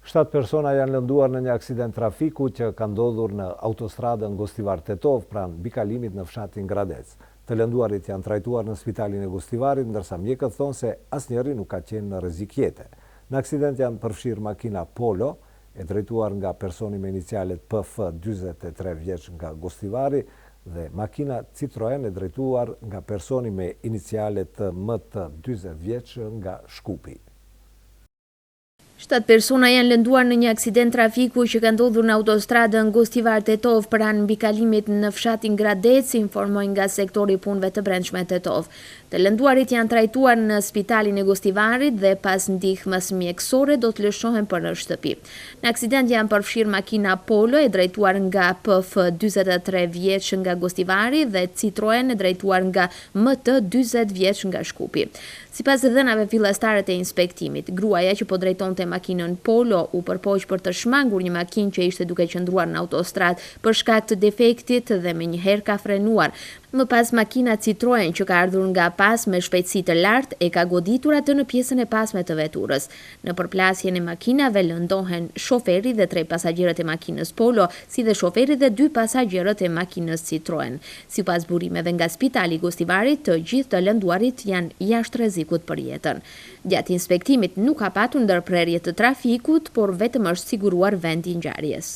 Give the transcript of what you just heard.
7 persona janë lënduar në një aksident trafiku që ka ndodhur në autostradën Gostivar Tetov pranë bikalimit në fshatin Gradec. Të lënduarit janë trajtuar në spitalin e Gostivarit, ndërsa mjekët thonë se asnjëri nuk ka qenë në rrezik jete. Në aksident janë përfshirë makina Polo, e drejtuar nga personi me inicialet PF 43 vjeç nga Gostivari, dhe makina Citroen e drejtuar nga personi me inicialet MT 40 vjeç nga Shkupi. 7 persona janë lënduar në një aksident trafiku që ka ndodhur në autostradën Gostivar Tetov pranë mbikalimit në fshatin Gradec, informojnë nga sektori i punëve të brendshme Tetov. Të lënduarit janë trajtuar në spitalin e Gostivarit dhe pas ndihmës mjekësore do të lëshohen për në shtëpi. Në aksident janë përfshirë makina Polo e drejtuar nga PF 43 vjeç nga Gostivari dhe Citroen e drejtuar nga MT 40 vjeç nga Shkupi. Sipas dhënave fillestare të inspektimit, gruaja që po drejtonte makinën Polo u përpoq për të shmangur një makinë që ishte duke qëndruar në autostradë për shkak të defektit dhe menjëherë ka frenuar. Më pas makina Citroen që ka ardhur nga pas me shpejtësi të lartë e ka goditur atë në pjesën e pasme të veturës. Në përplasjen e makinave lëndohen shoferi dhe 3 pasagjerët e makinës Polo, si dhe shoferi dhe 2 pasagjerët e makinës Citroen. Sipas burimeve nga spitali i Gostivarit, të gjithë të lënduarit janë jashtë rrezikut për jetën. Gjatë inspektimit nuk ka patur ndërprerje të trafikut, por vetëm është siguruar vendi i ngjarjes.